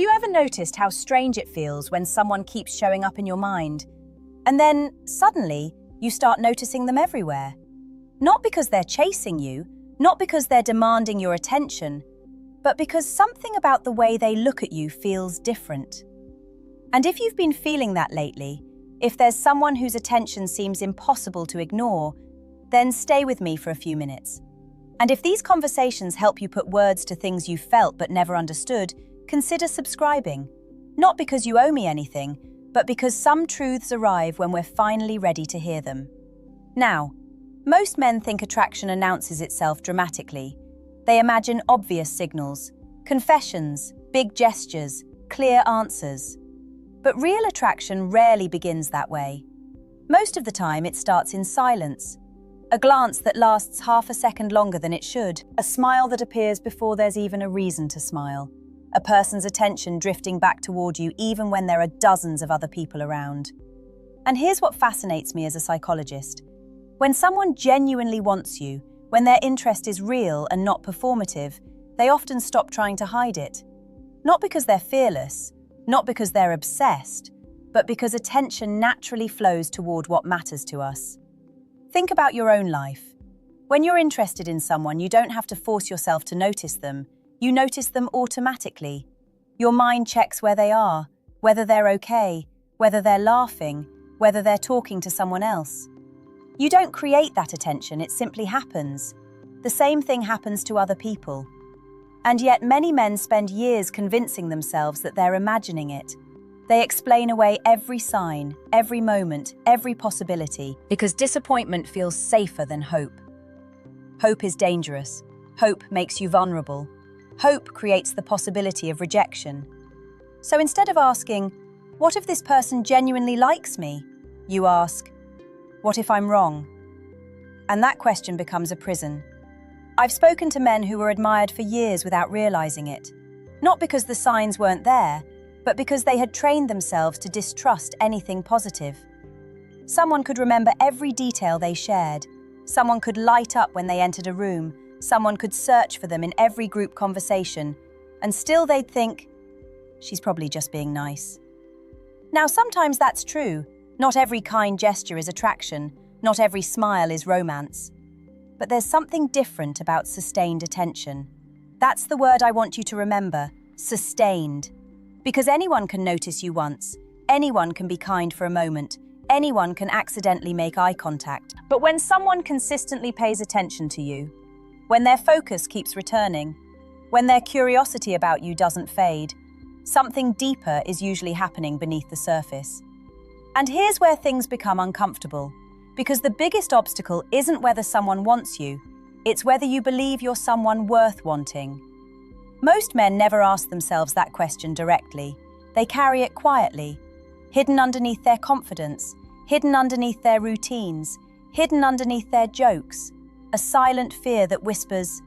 Have you ever noticed how strange it feels when someone keeps showing up in your mind? And then, suddenly, you start noticing them everywhere. Not because they're chasing you, not because they're demanding your attention, but because something about the way they look at you feels different. And if you've been feeling that lately, if there's someone whose attention seems impossible to ignore, then stay with me for a few minutes. And if these conversations help you put words to things you felt but never understood, consider subscribing. Not because you owe me anything, but because some truths arrive when we're finally ready to hear them. Now, most men think attraction announces itself dramatically. They imagine obvious signals, confessions, big gestures, clear answers. But real attraction rarely begins that way. Most of the time it starts in silence. A glance that lasts half a second longer than it should. A smile that appears before there's even a reason to smile. A person's attention drifting back toward you even when there are dozens of other people around. And here's what fascinates me as a psychologist. When someone genuinely wants you, when their interest is real and not performative, they often stop trying to hide it. Not because they're fearless, not because they're obsessed, but because attention naturally flows toward what matters to us. Think about your own life. When you're interested in someone, you don't have to force yourself to notice them. You notice them automatically. Your mind checks where they are, whether they're okay, whether they're laughing, whether they're talking to someone else. You don't create that attention, it simply happens. The same thing happens to other people. And yet many men spend years convincing themselves that they're imagining it. They explain away every sign, every moment, every possibility, because disappointment feels safer than hope. Hope is dangerous. Hope makes you vulnerable. Hope creates the possibility of rejection. So instead of asking, "What if this person genuinely likes me?" you ask, "What if I'm wrong?" And that question becomes a prison. I've spoken to men who were admired for years without realizing it. Not because the signs weren't there, but because they had trained themselves to distrust anything positive. Someone could remember every detail they shared. Someone could light up when they entered a room. Someone could search for them in every group conversation. And still they'd think, "She's probably just being nice." Now, sometimes that's true. Not every kind gesture is attraction. Not every smile is romance. But there's something different about sustained attention. That's the word I want you to remember, sustained. Because anyone can notice you once, anyone can be kind for a moment, anyone can accidentally make eye contact. But when someone consistently pays attention to you, when their focus keeps returning, when their curiosity about you doesn't fade, something deeper is usually happening beneath the surface. And here's where things become uncomfortable, because the biggest obstacle isn't whether someone wants you, it's whether you believe you're someone worth wanting. Most men never ask themselves that question directly. They carry it quietly, hidden underneath their confidence, hidden underneath their routines, hidden underneath their jokes, a silent fear that whispers,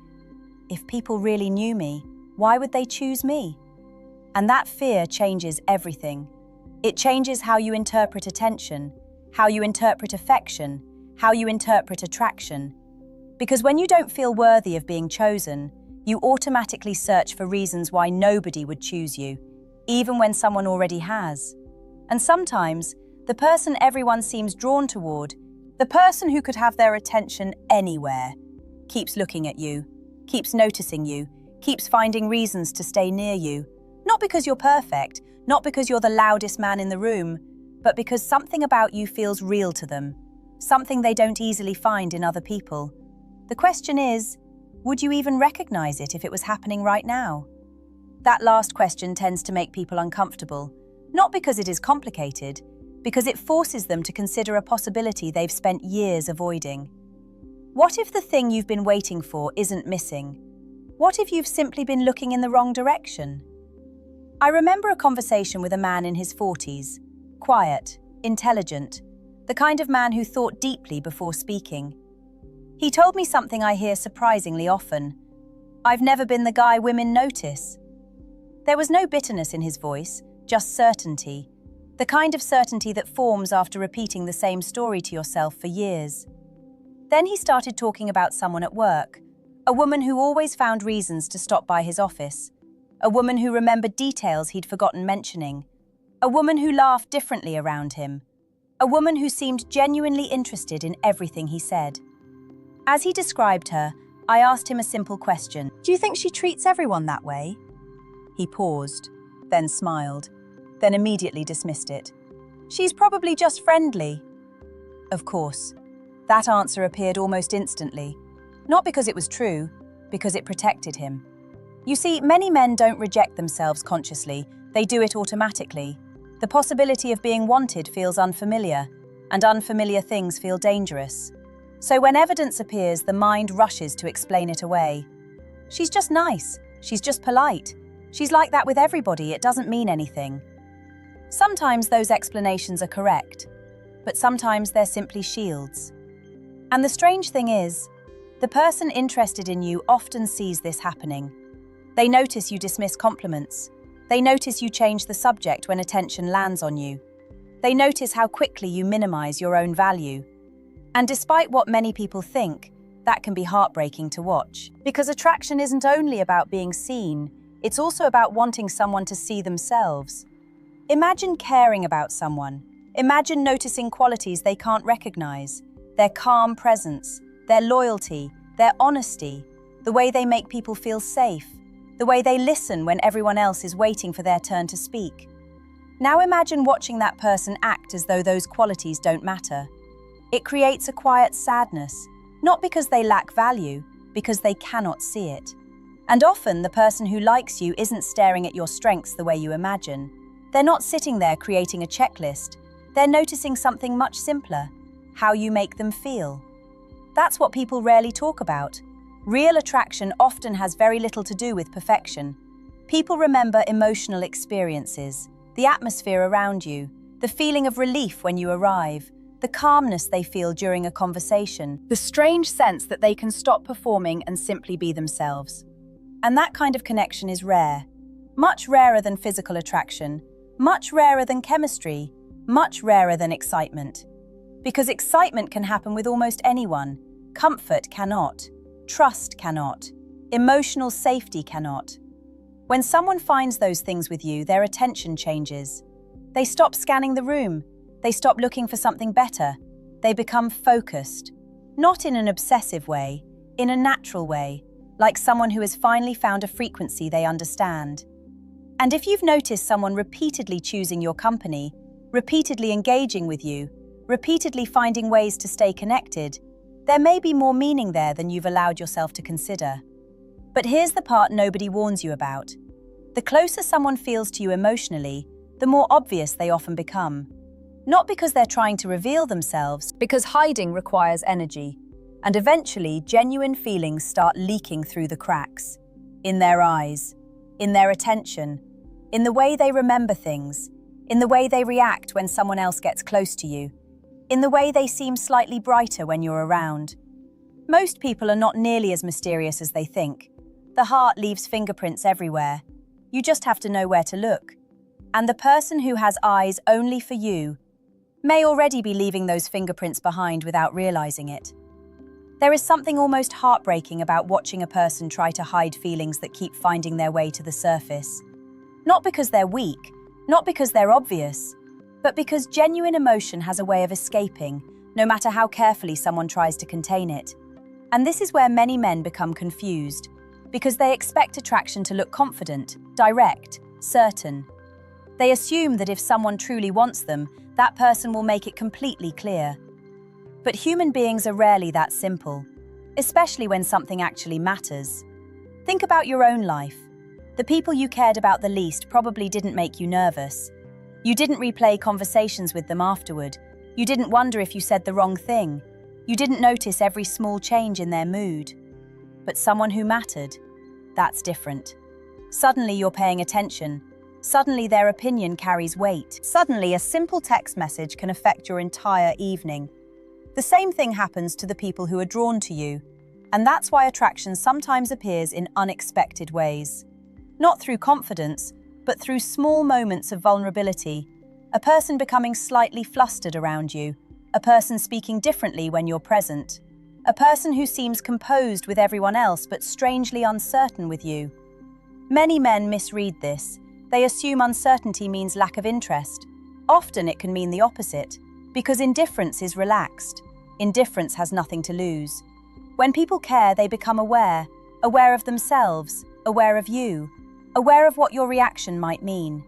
"If people really knew me, why would they choose me?" And that fear changes everything. It changes how you interpret attention, how you interpret affection, how you interpret attraction. Because when you don't feel worthy of being chosen, you automatically search for reasons why nobody would choose you, even when someone already has. And sometimes, the person everyone seems drawn toward, the person who could have their attention anywhere, keeps looking at you, keeps noticing you, keeps finding reasons to stay near you. Not because you're perfect, not because you're the loudest man in the room, but because something about you feels real to them, something they don't easily find in other people. The question is, would you even recognize it if it was happening right now? That last question tends to make people uncomfortable, not because it is complicated, because it forces them to consider a possibility they've spent years avoiding. What if the thing you've been waiting for isn't missing? What if you've simply been looking in the wrong direction? I remember a conversation with a man in his 40s, quiet, intelligent, the kind of man who thought deeply before speaking. He told me something I hear surprisingly often. "I've never been the guy women notice." There was no bitterness in his voice, just certainty. The kind of certainty that forms after repeating the same story to yourself for years. Then he started talking about someone at work, a woman who always found reasons to stop by his office, a woman who remembered details he'd forgotten mentioning, a woman who laughed differently around him, a woman who seemed genuinely interested in everything he said. As he described her, I asked him a simple question. Do you think she treats everyone that way? He paused, then smiled, then immediately dismissed it. She's probably just friendly. Of course, that answer appeared almost instantly, not because it was true, because it protected him. You see, many men don't reject themselves consciously, they do it automatically. The possibility of being wanted feels unfamiliar, and unfamiliar things feel dangerous. So when evidence appears, the mind rushes to explain it away. She's just nice, she's just polite. She's like that with everybody, it doesn't mean anything. Sometimes those explanations are correct, but sometimes they're simply shields. And the strange thing is, the person interested in you often sees this happening. They notice you dismiss compliments. They notice you change the subject when attention lands on you. They notice how quickly you minimize your own value. And despite what many people think, that can be heartbreaking to watch. Because attraction isn't only about being seen, it's also about wanting someone to see themselves. Imagine caring about someone. Imagine noticing qualities they can't recognize. Their calm presence, their loyalty, their honesty, the way they make people feel safe, the way they listen when everyone else is waiting for their turn to speak. Now imagine watching that person act as though those qualities don't matter. It creates a quiet sadness, not because they lack value, because they cannot see it. And often the person who likes you isn't staring at your strengths the way you imagine. They're not sitting there creating a checklist. They're noticing something much simpler, how you make them feel. That's what people rarely talk about. Real attraction often has very little to do with perfection. People remember emotional experiences, the atmosphere around you, the feeling of relief when you arrive, the calmness they feel during a conversation, the strange sense that they can stop performing and simply be themselves. And that kind of connection is rare. Much rarer than physical attraction, much rarer than chemistry, much rarer than excitement. Because excitement can happen with almost anyone. Comfort cannot. Trust cannot. Emotional safety cannot. When someone finds those things with you, their attention changes. They stop scanning the room. They stop looking for something better. They become focused. Not in an obsessive way, in a natural way, like someone who has finally found a frequency they understand. And if you've noticed someone repeatedly choosing your company, repeatedly engaging with you, repeatedly finding ways to stay connected, there may be more meaning there than you've allowed yourself to consider. But here's the part nobody warns you about. The closer someone feels to you emotionally, the more obvious they often become. Not because they're trying to reveal themselves, because hiding requires energy. And eventually, genuine feelings start leaking through the cracks. In their eyes, in their attention, in the way they remember things, in the way they react when someone else gets close to you, in the way they seem slightly brighter when you're around. Most people are not nearly as mysterious as they think. The heart leaves fingerprints everywhere. You just have to know where to look. And the person who has eyes only for you may already be leaving those fingerprints behind without realizing it. There is something almost heartbreaking about watching a person try to hide feelings that keep finding their way to the surface. Not because they're weak, not because they're obvious, but because genuine emotion has a way of escaping, no matter how carefully someone tries to contain it. And this is where many men become confused, because they expect attraction to look confident, direct, certain. They assume that if someone truly wants them, that person will make it completely clear. But human beings are rarely that simple, especially when something actually matters. Think about your own life. The people you cared about the least probably didn't make you nervous. You didn't replay conversations with them afterward. You didn't wonder if you said the wrong thing. You didn't notice every small change in their mood. But someone who mattered, that's different. Suddenly you're paying attention. Suddenly their opinion carries weight. Suddenly a simple text message can affect your entire evening. The same thing happens to the people who are drawn to you. And that's why attraction sometimes appears in unexpected ways. Not through confidence, but through small moments of vulnerability. A person becoming slightly flustered around you. A person speaking differently when you're present. A person who seems composed with everyone else but strangely uncertain with you. Many men misread this. They assume uncertainty means lack of interest. Often it can mean the opposite, because indifference is relaxed. Indifference has nothing to lose. When people care, they become aware of themselves, aware of you, aware of what your reaction might mean.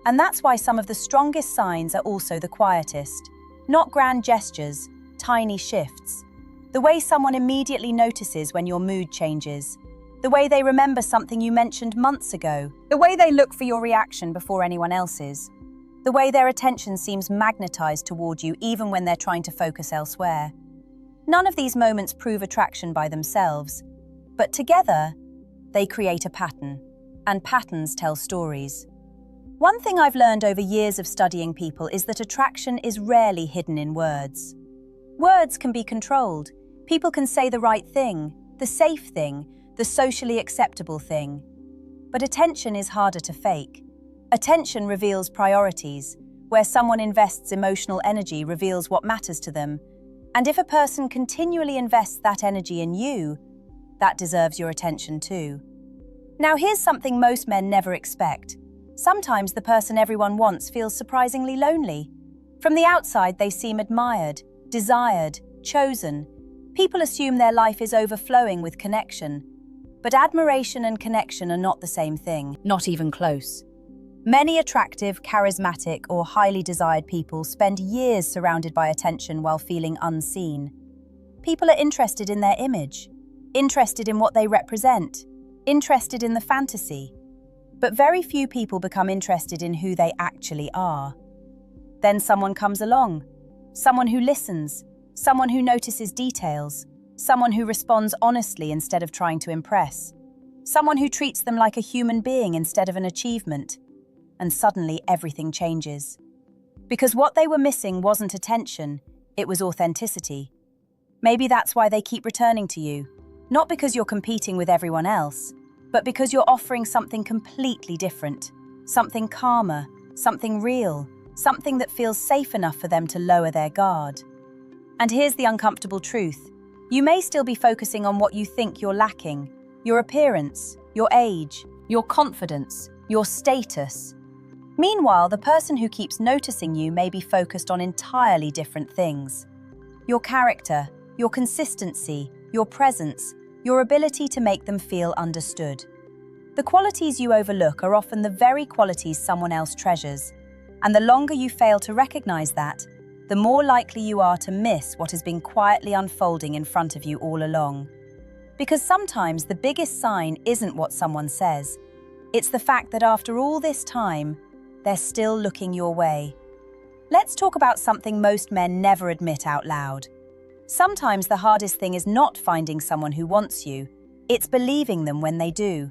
And that's why some of the strongest signs are also the quietest. Not grand gestures, tiny shifts. The way someone immediately notices when your mood changes. The way they remember something you mentioned months ago. The way they look for your reaction before anyone else's. The way their attention seems magnetized toward you even when they're trying to focus elsewhere. None of these moments prove attraction by themselves, but together, they create a pattern, and patterns tell stories. One thing I've learned over years of studying people is that attraction is rarely hidden in words. Words can be controlled. People can say the right thing, the safe thing, the socially acceptable thing. But attention is harder to fake. Attention reveals priorities. Where someone invests emotional energy reveals what matters to them. And if a person continually invests that energy in you, that deserves your attention too. Now here's something most men never expect. Sometimes the person everyone wants feels surprisingly lonely. From the outside, they seem admired, desired, chosen. People assume their life is overflowing with connection. But admiration and connection are not the same thing, not even close. Many attractive, charismatic, or highly desired people spend years surrounded by attention while feeling unseen. People are interested in their image, interested in what they represent, interested in the fantasy. But very few people become interested in who they actually are. Then someone comes along, someone who listens, someone who notices details, someone who responds honestly instead of trying to impress, someone who treats them like a human being instead of an achievement. And suddenly everything changes. Because what they were missing wasn't attention, it was authenticity. Maybe that's why they keep returning to you, not because you're competing with everyone else, but because you're offering something completely different, something calmer, something real, something that feels safe enough for them to lower their guard. And here's the uncomfortable truth. You may still be focusing on what you think you're lacking, your appearance, your age, your confidence, your status. Meanwhile, the person who keeps noticing you may be focused on entirely different things. Your character, your consistency, your presence, your ability to make them feel understood. The qualities you overlook are often the very qualities someone else treasures, and the longer you fail to recognize that, the more likely you are to miss what has been quietly unfolding in front of you all along. Because sometimes the biggest sign isn't what someone says, it's the fact that after all this time, they're still looking your way. Let's talk about something most men never admit out loud. Sometimes the hardest thing is not finding someone who wants you, it's believing them when they do.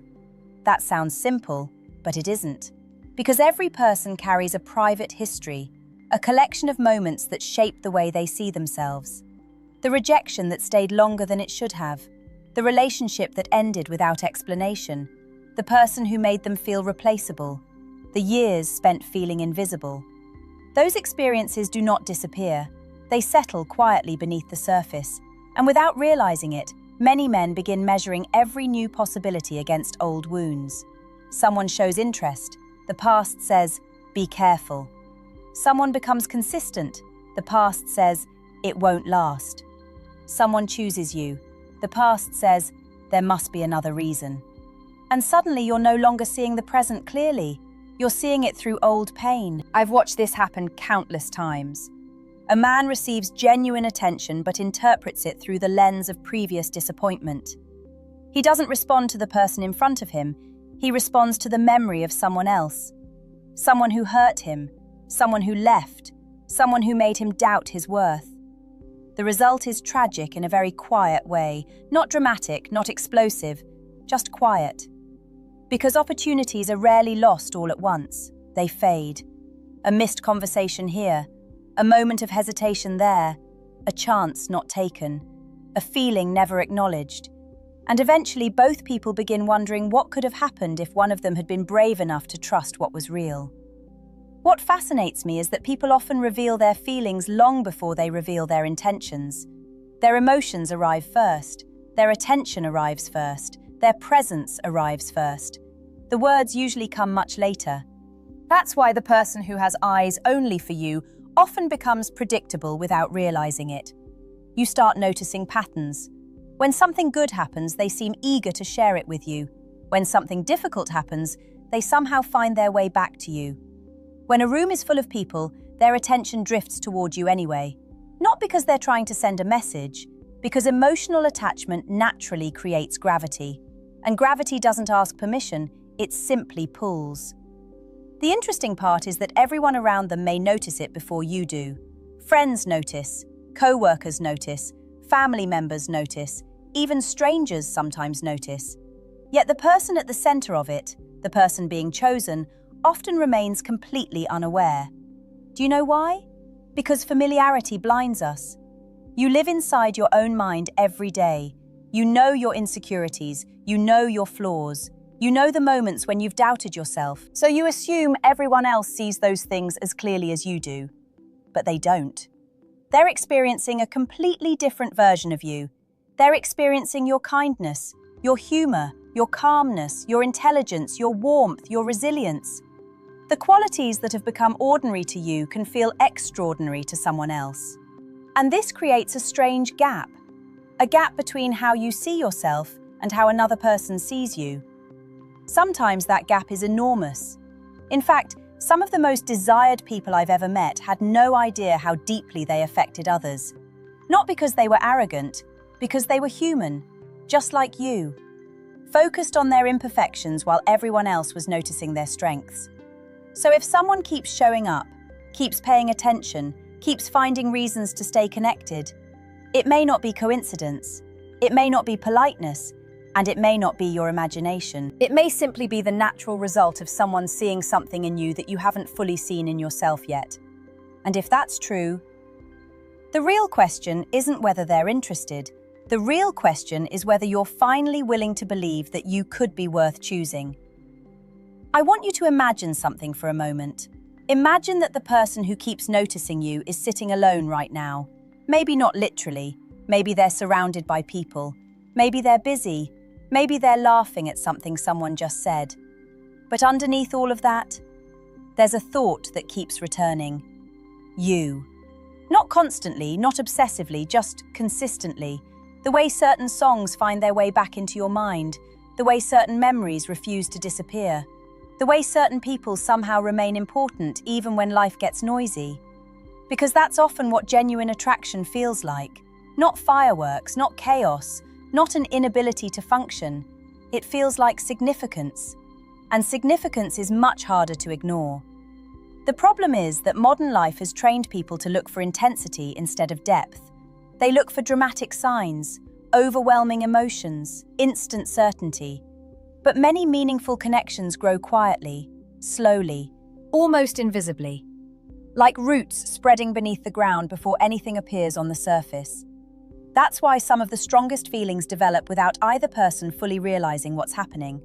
That sounds simple, but it isn't. Because every person carries a private history, a collection of moments that shape the way they see themselves. The rejection that stayed longer than it should have, the relationship that ended without explanation, the person who made them feel replaceable, the years spent feeling invisible. Those experiences do not disappear. They settle quietly beneath the surface, and without realizing it, many men begin measuring every new possibility against old wounds. Someone shows interest. The past says, "Be careful." Someone becomes consistent. The past says, "It won't last." Someone chooses you. The past says, "There must be another reason." And suddenly you're no longer seeing the present clearly. You're seeing it through old pain. I've watched this happen countless times. A man receives genuine attention but interprets it through the lens of previous disappointment. He doesn't respond to the person in front of him. He responds to the memory of someone else. Someone who hurt him, someone who left, someone who made him doubt his worth. The result is tragic in a very quiet way, not dramatic, not explosive, just quiet. Because opportunities are rarely lost all at once, they fade. A missed conversation here, a moment of hesitation there, a chance not taken, a feeling never acknowledged. And eventually both people begin wondering what could have happened if one of them had been brave enough to trust what was real. What fascinates me is that people often reveal their feelings long before they reveal their intentions. Their emotions arrive first, their attention arrives first, their presence arrives first. The words usually come much later. That's why the person who has eyes only for you often becomes predictable without realizing it. You start noticing patterns. When something good happens, they seem eager to share it with you. When something difficult happens, they somehow find their way back to you. When a room is full of people, their attention drifts toward you anyway. Not because they're trying to send a message, because emotional attachment naturally creates gravity. And gravity doesn't ask permission, it simply pulls. The interesting part is that everyone around them may notice it before you do. Friends notice, co-workers notice, family members notice, even strangers sometimes notice. Yet the person at the center of it, the person being chosen, often remains completely unaware. Do you know why? Because familiarity blinds us. You live inside your own mind every day. You know your insecurities, you know your flaws, you know the moments when you've doubted yourself, so you assume everyone else sees those things as clearly as you do. But they don't. They're experiencing a completely different version of you. They're experiencing your kindness, your humor, your calmness, your intelligence, your warmth, your resilience. The qualities that have become ordinary to you can feel extraordinary to someone else. And this creates a strange gap. A gap between how you see yourself and how another person sees you. Sometimes that gap is enormous. In fact, some of the most desired people I've ever met had no idea how deeply they affected others. Not because they were arrogant, because they were human, just like you. Focused on their imperfections while everyone else was noticing their strengths. So if someone keeps showing up, keeps paying attention, keeps finding reasons to stay connected, it may not be coincidence, it may not be politeness, and it may not be your imagination. It may simply be the natural result of someone seeing something in you that you haven't fully seen in yourself yet. And if that's true, the real question isn't whether they're interested. The real question is whether you're finally willing to believe that you could be worth choosing. I want you to imagine something for a moment. Imagine that the person who keeps noticing you is sitting alone right now. Maybe not literally. Maybe they're surrounded by people. Maybe they're busy. Maybe they're laughing at something someone just said. But underneath all of that, there's a thought that keeps returning. You. Not constantly, not obsessively, just consistently. The way certain songs find their way back into your mind. The way certain memories refuse to disappear. The way certain people somehow remain important even when life gets noisy. Because that's often what genuine attraction feels like. Not fireworks, not chaos, not an inability to function. It feels like significance. And significance is much harder to ignore. The problem is that modern life has trained people to look for intensity instead of depth. They look for dramatic signs, overwhelming emotions, instant certainty. But many meaningful connections grow quietly, slowly, almost invisibly. Like roots spreading beneath the ground before anything appears on the surface. That's why some of the strongest feelings develop without either person fully realizing what's happening.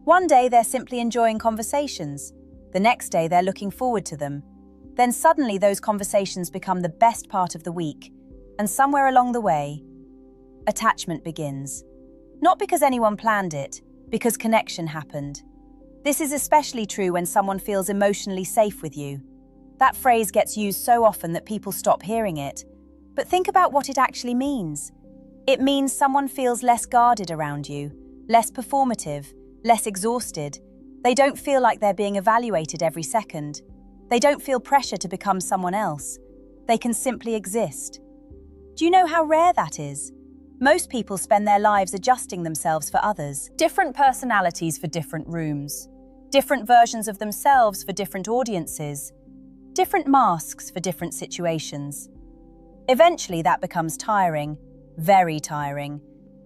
One day they're simply enjoying conversations. The next day they're looking forward to them. Then suddenly those conversations become the best part of the week. And somewhere along the way, attachment begins. Not because anyone planned it, because connection happened. This is especially true when someone feels emotionally safe with you. That phrase gets used so often that people stop hearing it. But think about what it actually means. It means someone feels less guarded around you, less performative, less exhausted. They don't feel like they're being evaluated every second. They don't feel pressure to become someone else. They can simply exist. Do you know how rare that is? Most people spend their lives adjusting themselves for others. Different personalities for different rooms. Different versions of themselves for different audiences. Different masks for different situations. Eventually that becomes tiring, very tiring.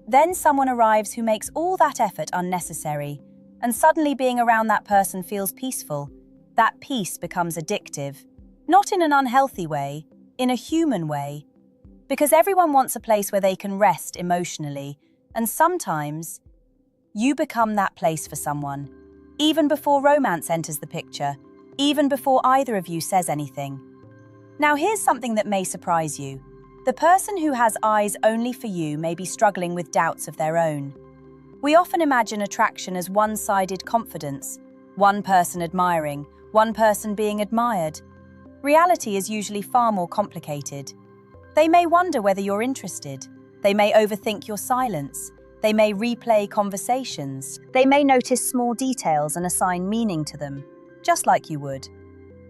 Then someone arrives who makes all that effort unnecessary, and suddenly being around that person feels peaceful. That peace becomes addictive. Not in an unhealthy way, in a human way. Because everyone wants a place where they can rest emotionally, and sometimes you become that place for someone, even before romance enters the picture, even before either of you says anything. Now here's something that may surprise you. The person who has eyes only for you may be struggling with doubts of their own. We often imagine attraction as one-sided confidence, one person admiring, one person being admired. Reality is usually far more complicated. They may wonder whether you're interested. They may overthink your silence. They may replay conversations. They may notice small details and assign meaning to them, just like you would.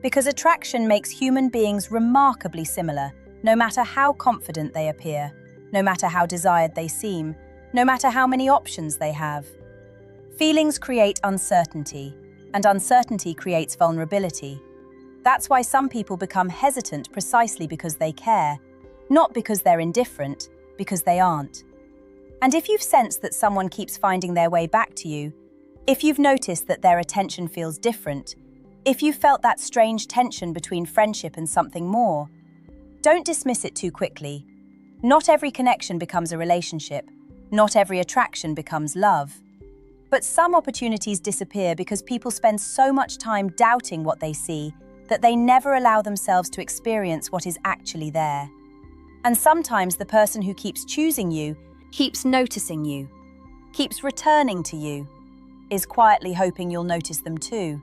Because attraction makes human beings remarkably similar, no matter how confident they appear, no matter how desired they seem, no matter how many options they have. Feelings create uncertainty, and uncertainty creates vulnerability. That's why some people become hesitant precisely because they care, not because they're indifferent, because they aren't. And if you've sensed that someone keeps finding their way back to you, if you've noticed that their attention feels different, if you've felt that strange tension between friendship and something more, don't dismiss it too quickly. Not every connection becomes a relationship. Not every attraction becomes love. But some opportunities disappear because people spend so much time doubting what they see that they never allow themselves to experience what is actually there. And sometimes the person who keeps choosing you, keeps noticing you, keeps returning to you, is quietly hoping you'll notice them too.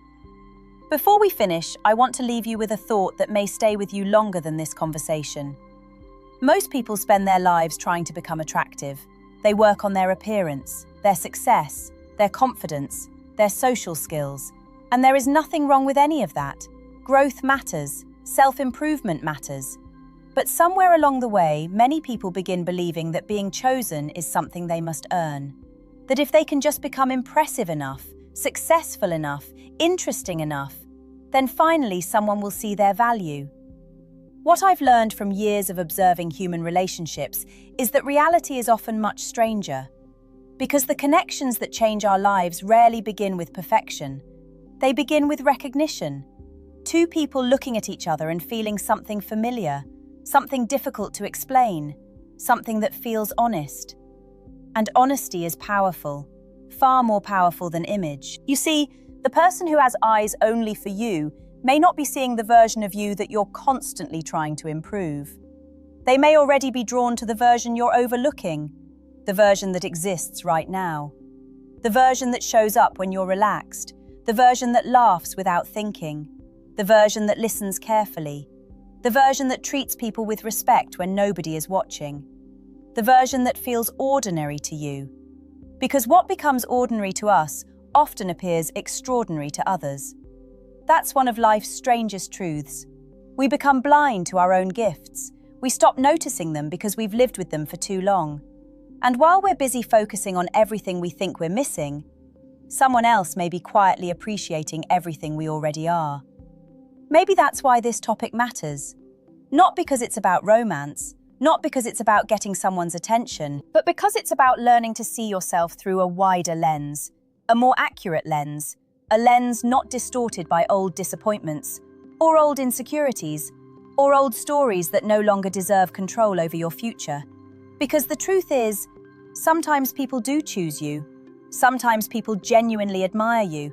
Before we finish, I want to leave you with a thought that may stay with you longer than this conversation. Most people spend their lives trying to become attractive. They work on their appearance, their success, their confidence, their social skills. And there is nothing wrong with any of that. Growth matters, self-improvement matters. But somewhere along the way, many people begin believing that being chosen is something they must earn. That if they can just become impressive enough, successful enough, interesting enough, then finally someone will see their value. What I've learned from years of observing human relationships is that reality is often much stranger. Because the connections that change our lives rarely begin with perfection. They begin with recognition. Two people looking at each other and feeling something familiar, something difficult to explain, something that feels honest. And honesty is powerful, far more powerful than image. You see, the person who has eyes only for you may not be seeing the version of you that you're constantly trying to improve. They may already be drawn to the version you're overlooking, the version that exists right now, the version that shows up when you're relaxed, the version that laughs without thinking, the version that listens carefully, the version that treats people with respect when nobody is watching, the version that feels ordinary to you. Because what becomes ordinary to us often appears extraordinary to others. That's one of life's strangest truths. We become blind to our own gifts. We stop noticing them because we've lived with them for too long. And while we're busy focusing on everything we think we're missing, someone else may be quietly appreciating everything we already are. Maybe that's why this topic matters. Not because it's about romance, not because it's about getting someone's attention, but because it's about learning to see yourself through a wider lens, a more accurate lens, a lens not distorted by old disappointments, or old insecurities, or old stories that no longer deserve control over your future. Because the truth is, sometimes people do choose you. Sometimes people genuinely admire you.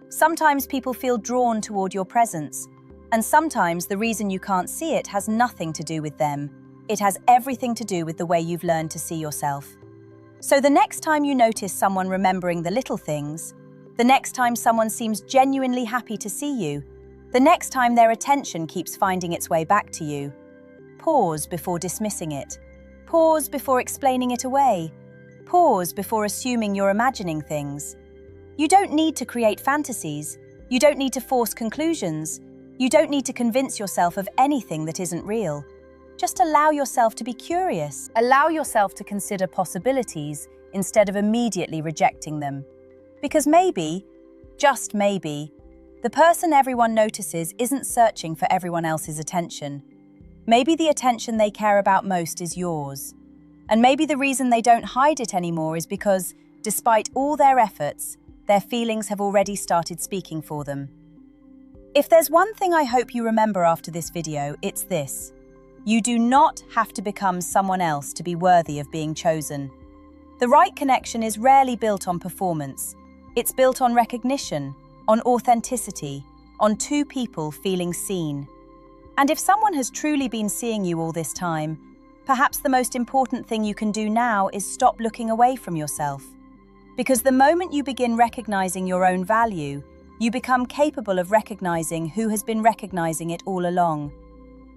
Sometimes people feel drawn toward your presence. And sometimes the reason you can't see it has nothing to do with them. It has everything to do with the way you've learned to see yourself. So the next time you notice someone remembering the little things, the next time someone seems genuinely happy to see you, the next time their attention keeps finding its way back to you, pause before dismissing it. Pause before explaining it away. Pause before assuming you're imagining things. You don't need to create fantasies. You don't need to force conclusions. You don't need to convince yourself of anything that isn't real. Just allow yourself to be curious. Allow yourself to consider possibilities instead of immediately rejecting them. Because maybe, just maybe, the person everyone notices isn't searching for everyone else's attention. Maybe the attention they care about most is yours. And maybe the reason they don't hide it anymore is because, despite all their efforts, their feelings have already started speaking for them. If there's one thing I hope you remember after this video, it's this. You do not have to become someone else to be worthy of being chosen. The right connection is rarely built on performance. It's built on recognition, on authenticity, on two people feeling seen. And if someone has truly been seeing you all this time, perhaps the most important thing you can do now is stop looking away from yourself. Because the moment you begin recognizing your own value, you become capable of recognizing who has been recognizing it all along.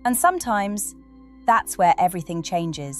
And sometimes, that's where everything changes.